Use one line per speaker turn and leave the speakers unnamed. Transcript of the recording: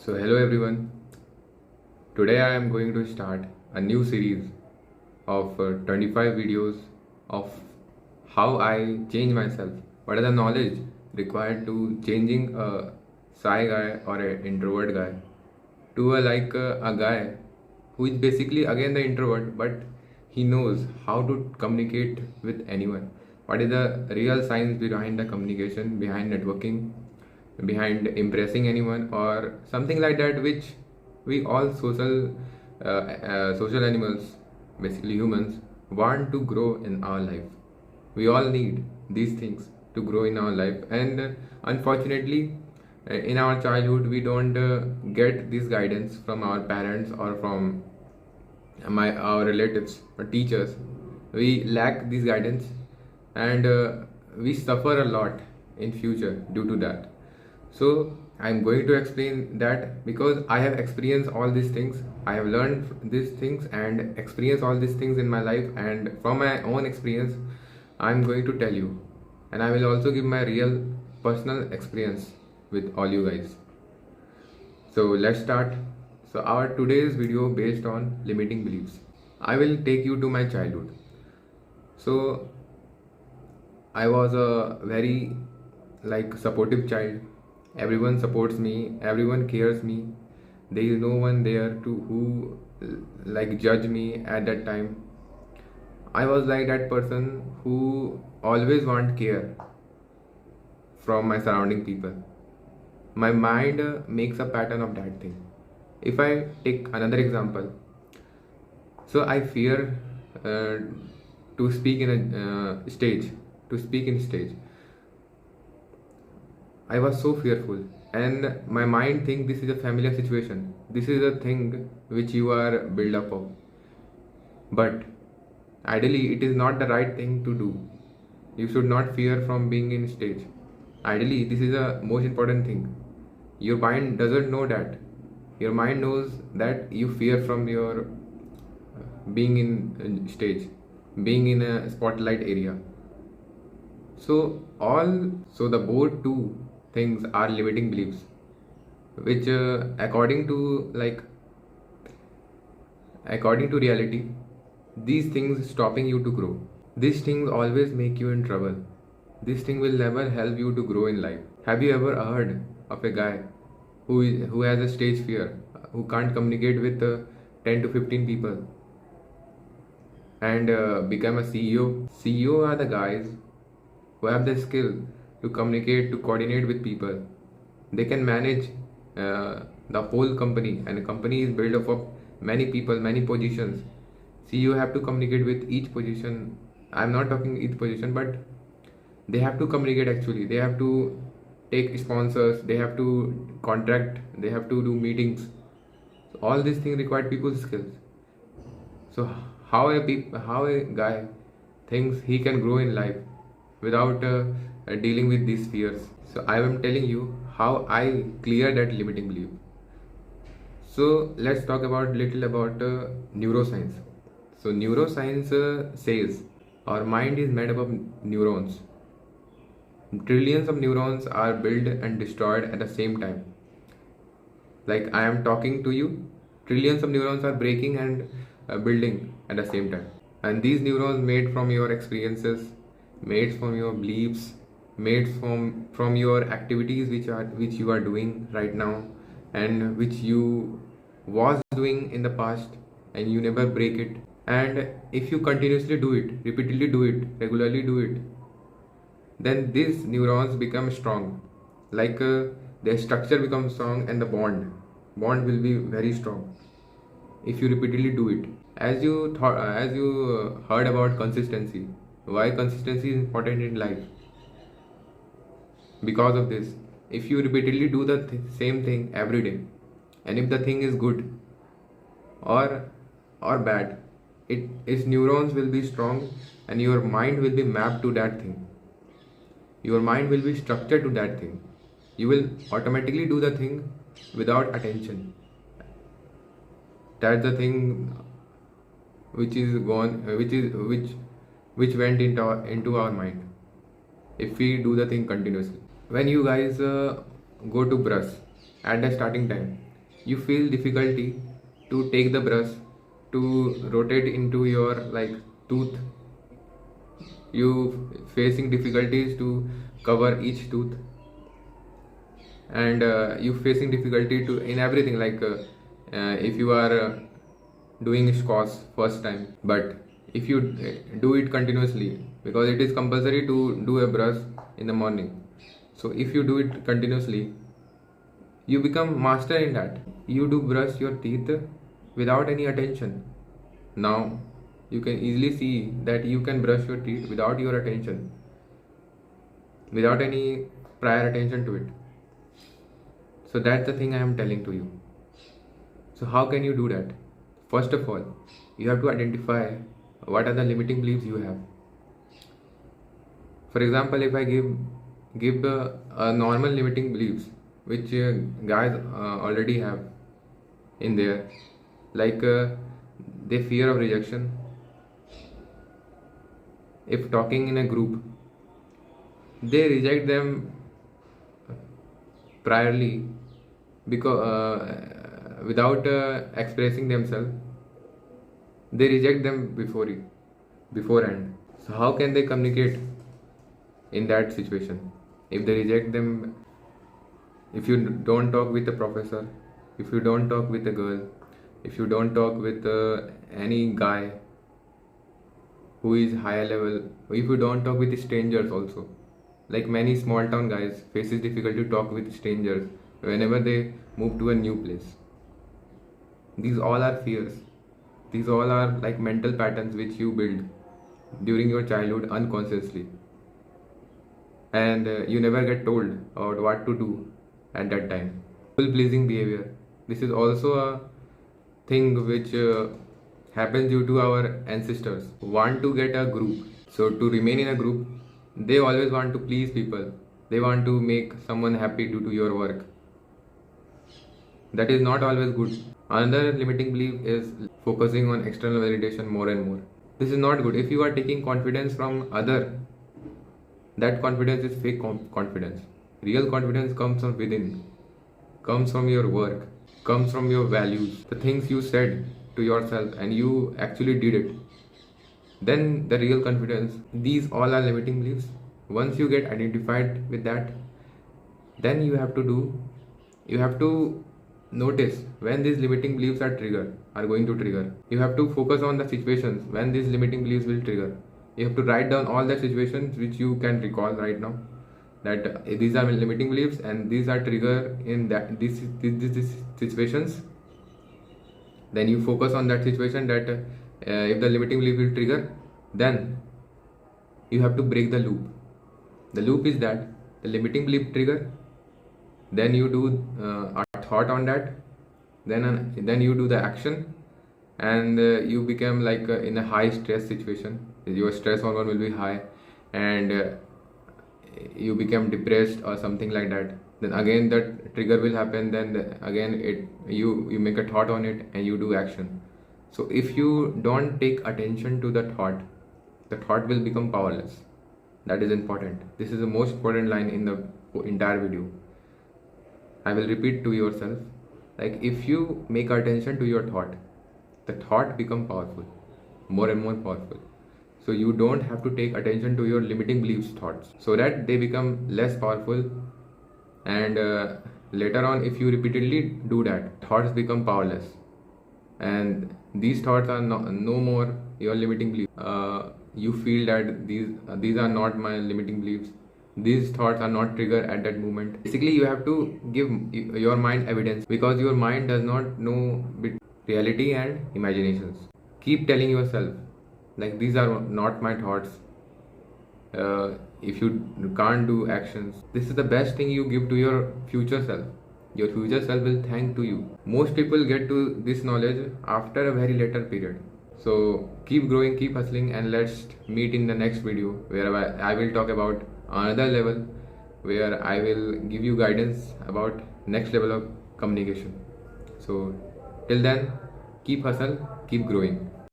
So, hello everyone. Today I am going to start a new series of 25 videos of how I change myself. What are the knowledge required to changing a shy guy or an introvert guy to a guy who is basically again the introvert, but he knows how to communicate with anyone. What is the real science behind the communication, behind networking, behind impressing anyone, or something like that, which we all social animals, basically humans, want to grow in our life. We all need these things to grow in our life, and unfortunately, in our childhood we don't get this guidance from our parents or from our relatives or teachers. We lack this guidance, and we suffer a lot in future due to that. So I'm going to explain that because I have experienced all these things. I have learned these things and experienced all these things in my life, and from my own experience I'm going to tell you, and I will also give my real personal experience with all you guys. So let's start. So our today's video based on limiting beliefs. I will take you to my childhood. So I was a very supportive child. Everyone supports me, everyone cares me. There is no one there to who judge me at that time. I was like that person who always want care from my surrounding people. My mind makes a pattern of that thing. If I take another example, so I fear to speak in a stage, to speak in stage. I was so fearful, and my mind think this is a familiar situation. This is a thing which you are built up of. But ideally, it is not the right thing to do. You should not fear from being in stage. Ideally, this is the most important thing. Your mind doesn't know that. Your mind knows that you fear from your being in stage, being in a spotlight area. So the both two things are limiting beliefs, which according to reality, these things stopping you to grow. These things always make you in trouble. This thing will never help you to grow in life. Have you ever heard of a guy who has a stage fear, who can't communicate with 10 to 15 people, and become a CEO? CEO are the guys who have the skill to communicate, to coordinate with people. They can manage the whole company, and a company is built up of many people, many positions. See, you have to communicate with each position. I'm not talking each position, but they have to communicate actually. They have to take sponsors, they have to contract, they have to do meetings. So all these things require people's skills. So how a guy thinks he can grow in life without dealing with these fears? So I am telling you how I clear that limiting belief. So let's talk about little about neuroscience. So neuroscience says our mind is made up of neurons. Trillions of neurons are built and destroyed at the same time. Like I am talking to you, trillions of neurons are breaking and building at the same time. And these neurons made from your experiences, made from your beliefs, made from your activities which you are doing right now, and which you was doing in the past, and you never break it. And if you continuously do it, repeatedly do it, regularly do it, then these neurons become strong. Their structure becomes strong, and the bond will be very strong if you repeatedly do it. As you heard about consistency, why consistency is important in life? Because of this. If you repeatedly do the same thing every day, and if the thing is good or bad, its neurons will be strong, and your mind will be mapped to that thing. Your mind will be structured to that thing. You will automatically do the thing without attention. That's the thing which is gone, which went into our mind if we do the thing continuously. When you guys go to brush at the starting time, you feel difficulty to take the brush to rotate into your like tooth, you facing difficulties to cover each tooth, and you facing difficulty to in everything like if you are doing squats first time, but if you do it continuously, because it is compulsory to do a brush in the morning, so if you do it continuously, you become master in that. You do brush your teeth without any attention. Now you can easily see that you can brush your teeth without your attention, without any prior attention to it. So that's the thing I am telling to you. So how can you do that? First of all, you have to identify what are the limiting beliefs you have. For example, if I give a normal limiting beliefs which guys already have in there, like they fear of rejection. If talking in a group, they reject them priorly because without expressing themselves, they reject them beforehand. So how can they communicate in that situation if they reject them? If you don't talk with a professor, if you don't talk with a girl, if you don't talk with any guy who is higher level, if you don't talk with strangers also, like many small town guys faces difficulty to talk with strangers whenever they move to a new place. These all are fears. These all are like mental patterns which you build during your childhood unconsciously, and you never get told about what to do at that time. People pleasing behavior. This is also a thing which happens due to our ancestors who want to get a group. So to remain in a group, they always want to please people. They want to make someone happy due to your work. That is not always good. Another limiting belief is focusing on external validation more and more. This is not good. If you are taking confidence from other, that confidence is fake confidence. Real confidence comes from within, comes from your work, comes from your values, the things you said to yourself and you actually did it. Then the real confidence. These all are limiting beliefs. Once you get identified with that, then you have to notice when these limiting beliefs are going to trigger. You have to focus on the situations when these limiting beliefs will trigger. You have to write down all the situations which you can recall right now, that these are limiting beliefs and these are trigger in that these situations. Then you focus on that situation, that if the limiting belief will trigger, then you have to break the loop. The loop is that the limiting belief trigger, then you do a thought on that, then you do the action, and you become like in a high stress situation. Your stress hormone will be high, and you become depressed or something like that. Then again that trigger will happen, then again you make a thought on it and you do action. So if you don't take attention to the thought will become powerless. That is important. This is the most important line in the entire video. I will repeat to yourself, like if you make attention to your thought, the thought become powerful, more and more powerful. So you don't have to take attention to your limiting beliefs thoughts, so that they become less powerful, and later on if you repeatedly do that, thoughts become powerless, and these thoughts are no more your limiting beliefs. You feel that these are not my limiting beliefs. These thoughts are not triggered at that moment. Basically, you have to give your mind evidence, because your mind does not know between reality and imaginations. Keep telling yourself, like these are not my thoughts. If you can't do actions, this is the best thing you give to your future self. Your future self will thank to you. Most people get to this knowledge after a very later period. So keep growing, keep hustling, and let's meet in the next video where I will talk about another level, where I will give you guidance about next level of communication. So till then, keep hustle, keep growing.